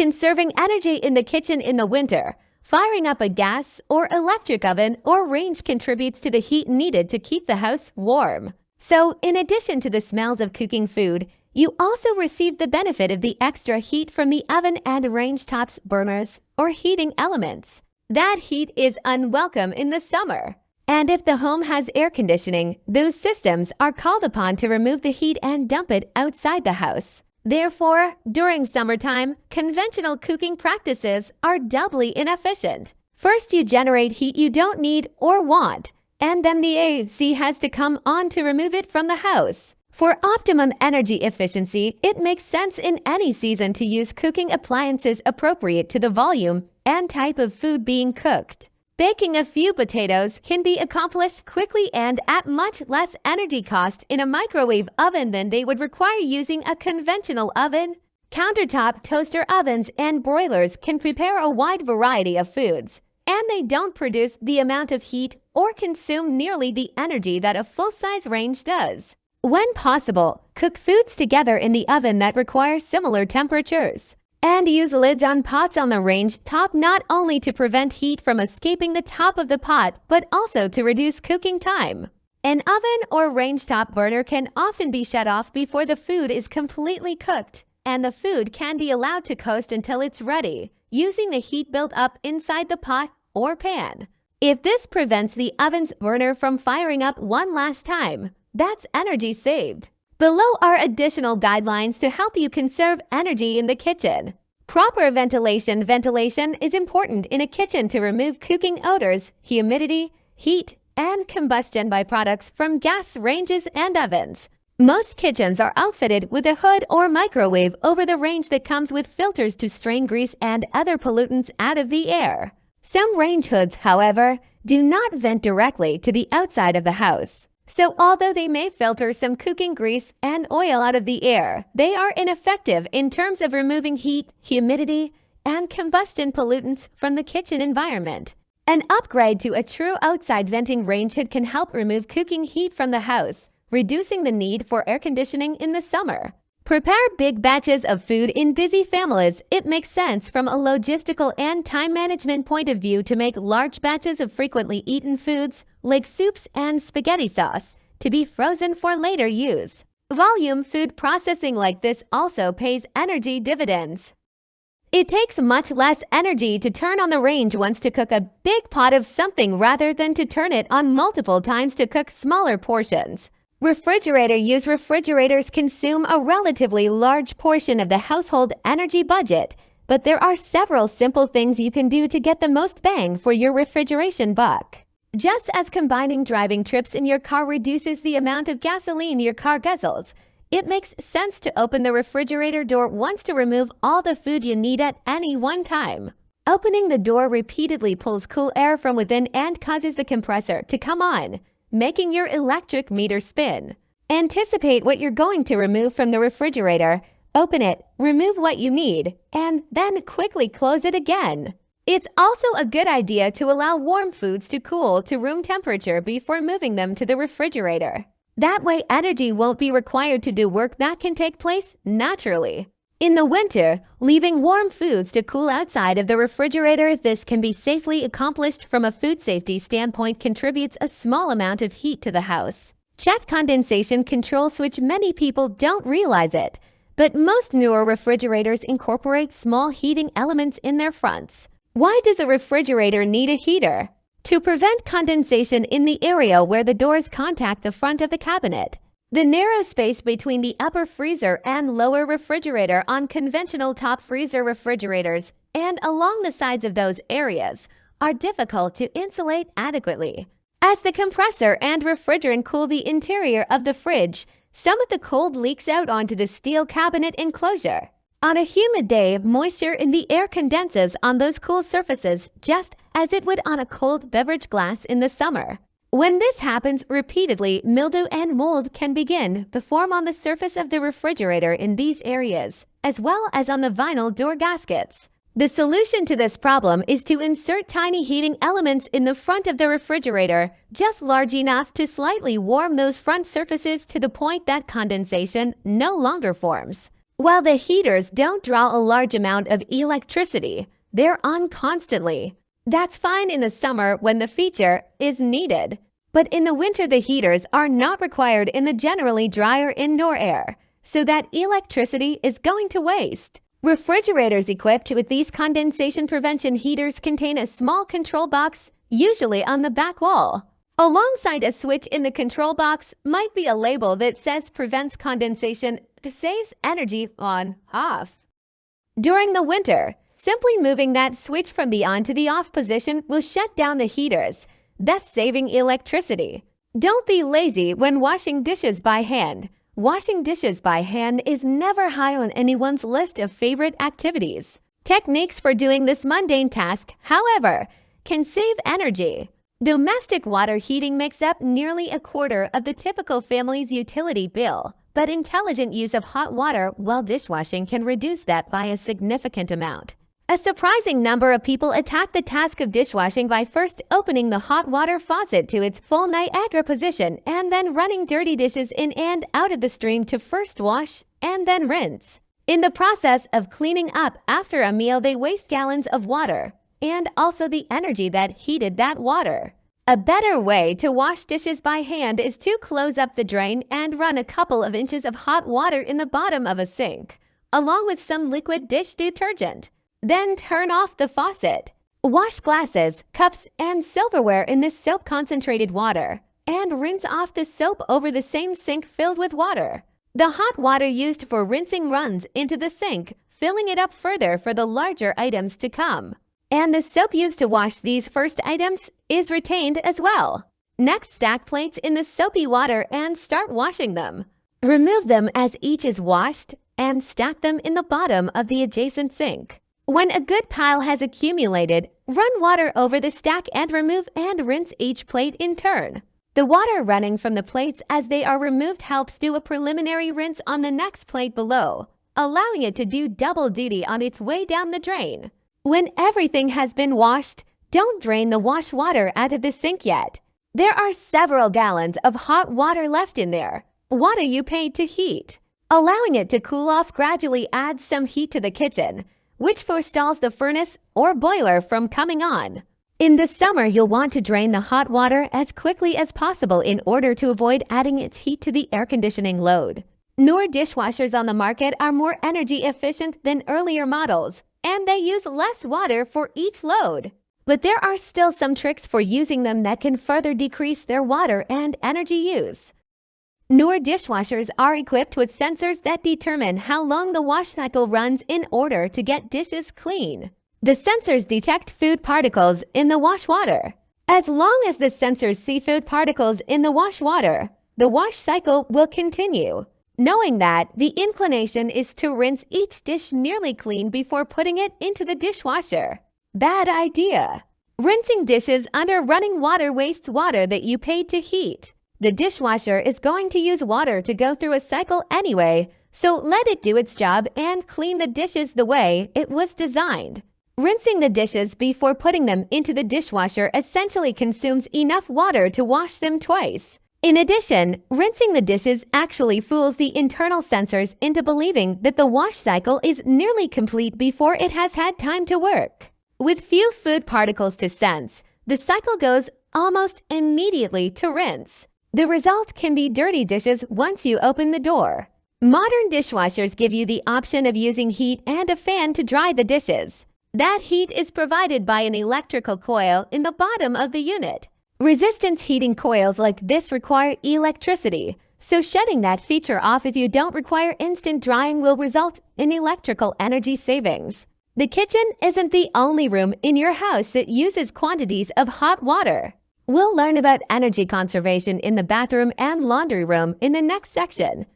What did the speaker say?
conserving energy in the kitchen in the winter. Firing up a gas or electric oven or range contributes to the heat needed to keep the house warm. So, in addition to the smells of cooking food, you also receive the benefit of the extra heat from the oven and range tops, burners, or heating elements. That heat is unwelcome in the summer. And if the home has air conditioning, those systems are called upon to remove the heat and dump it outside the house. Therefore, during summertime, conventional cooking practices are doubly inefficient. First, you generate heat you don't need or want, and then the AC has to come on to remove it from the house. For optimum energy efficiency, it makes sense in any season to use cooking appliances appropriate to the volume and type of food being cooked. Baking a few potatoes can be accomplished quickly and at much less energy cost in a microwave oven than they would require using a conventional oven. Countertop toaster ovens and broilers can prepare a wide variety of foods, and they don't produce the amount of heat or consume nearly the energy that a full-size range does. When possible, cook foods together in the oven that require similar temperatures. And use lids on pots on the range top not only to prevent heat from escaping the top of the pot, but also to reduce cooking time. An oven or range top burner can often be shut off before the food is completely cooked, and the food can be allowed to coast until it's ready, using the heat built up inside the pot or pan. If this prevents the oven's burner from firing up one last time, that's energy saved. Below are additional guidelines to help you conserve energy in the kitchen. Proper ventilation. Ventilation is important in a kitchen to remove cooking odors, humidity, heat, and combustion byproducts from gas ranges and ovens. Most kitchens are outfitted with a hood or microwave over the range that comes with filters to strain grease and other pollutants out of the air. Some range hoods, however, do not vent directly to the outside of the house. So although they may filter some cooking grease and oil out of the air, they are ineffective in terms of removing heat, humidity, and combustion pollutants from the kitchen environment. An upgrade to a true outside venting range hood can help remove cooking heat from the house, reducing the need for air conditioning in the summer. Prepare big batches of food in busy families. It makes sense from a logistical and time management point of view to make large batches of frequently eaten foods, like soups and spaghetti sauce, to be frozen for later use. Volume food processing like this also pays energy dividends. It takes much less energy to turn on the range once to cook a big pot of something rather than to turn it on multiple times to cook smaller portions. Refrigerators consume a relatively large portion of the household energy budget, but there are several simple things you can do to get the most bang for your refrigeration buck. Just as combining driving trips in your car reduces the amount of gasoline your car guzzles, it makes sense to open the refrigerator door once to remove all the food you need at any one time. Opening the door repeatedly pulls cool air from within and causes the compressor to come on, making your electric meter spin. Anticipate what you're going to remove from the refrigerator, open it, remove what you need, and then quickly close it again. It's also a good idea to allow warm foods to cool to room temperature before moving them to the refrigerator. That way, energy won't be required to do work that can take place naturally. In the winter, leaving warm foods to cool outside of the refrigerator if this can be safely accomplished from a food safety standpoint contributes a small amount of heat to the house. Check condensation control switch. Many people don't realize it, but most newer refrigerators incorporate small heating elements in their fronts. Why does a refrigerator need a heater? To prevent condensation in the area where the doors contact the front of the cabinet. The narrow space between the upper freezer and lower refrigerator on conventional top freezer refrigerators and along the sides of those areas are difficult to insulate adequately. As the compressor and refrigerant cool the interior of the fridge, some of the cold leaks out onto the steel cabinet enclosure. On a humid day, moisture in the air condenses on those cool surfaces just as it would on a cold beverage glass in the summer. When this happens repeatedly, mildew and mold can begin to form on the surface of the refrigerator in these areas, as well as on the vinyl door gaskets. The solution to this problem is to insert tiny heating elements in the front of the refrigerator, just large enough to slightly warm those front surfaces to the point that condensation no longer forms. While the heaters don't draw a large amount of electricity, they're on constantly. That's fine in the summer when the feature is needed. But in the winter, the heaters are not required in the generally drier indoor air, so that electricity is going to waste. Refrigerators equipped with these condensation prevention heaters contain a small control box, usually on the back wall. Alongside a switch in the control box might be a label that says prevents condensation, saves energy on/off. During the winter, simply moving that switch from the on to the off position will shut down the heaters, thus saving electricity. Don't be lazy when washing dishes by hand. Washing dishes by hand is never high on anyone's list of favorite activities. Techniques for doing this mundane task, however, can save energy. Domestic water heating makes up nearly a quarter of the typical family's utility bill, but intelligent use of hot water while dishwashing can reduce that by a significant amount. A surprising number of people attack the task of dishwashing by first opening the hot water faucet to its full Niagara position and then running dirty dishes in and out of the stream to first wash and then rinse. In the process of cleaning up after a meal, they waste gallons of water and also the energy that heated that water. A better way to wash dishes by hand is to close up the drain and run a couple of inches of hot water in the bottom of a sink, along with some liquid dish detergent. Then turn off the faucet. Wash glasses, cups, and silverware in this soap-concentrated water, and rinse off the soap over the same sink filled with water. The hot water used for rinsing runs into the sink, filling it up further for the larger items to come. And the soap used to wash these first items is retained as well. Next, stack plates in the soapy water and start washing them. Remove them as each is washed and stack them in the bottom of the adjacent sink. When a good pile has accumulated, run water over the stack and remove and rinse each plate in turn. The water running from the plates as they are removed helps do a preliminary rinse on the next plate below, allowing it to do double duty on its way down the drain. When everything has been washed, don't drain the wash water out of the sink yet. There are several gallons of hot water left in there, water you paid to heat. Allowing it to cool off gradually adds some heat to the kitchen, which forestalls the furnace or boiler from coming on. In the summer, you'll want to drain the hot water as quickly as possible in order to avoid adding its heat to the air conditioning load. Newer dishwashers on the market are more energy efficient than earlier models, and they use less water for each load. But there are still some tricks for using them that can further decrease their water and energy use. Newer dishwashers are equipped with sensors that determine how long the wash cycle runs in order to get dishes clean. The sensors detect food particles in the wash water. As long as the sensors see food particles in the wash water, the wash cycle will continue. Knowing that, the inclination is to rinse each dish nearly clean before putting it into the dishwasher. Bad idea. Rinsing dishes under running water wastes water that you paid to heat. The dishwasher is going to use water to go through a cycle anyway, so let it do its job and clean the dishes the way it was designed. Rinsing the dishes before putting them into the dishwasher essentially consumes enough water to wash them twice. In addition, rinsing the dishes actually fools the internal sensors into believing that the wash cycle is nearly complete before it has had time to work. With few food particles to sense, the cycle goes almost immediately to rinse. The result can be dirty dishes once you open the door. Modern dishwashers give you the option of using heat and a fan to dry the dishes. That heat is provided by an electrical coil in the bottom of the unit. Resistance heating coils like this require electricity, so shutting that feature off if you don't require instant drying will result in electrical energy savings. The kitchen isn't the only room in your house that uses quantities of hot water. We'll learn about energy conservation in the bathroom and laundry room in the next section.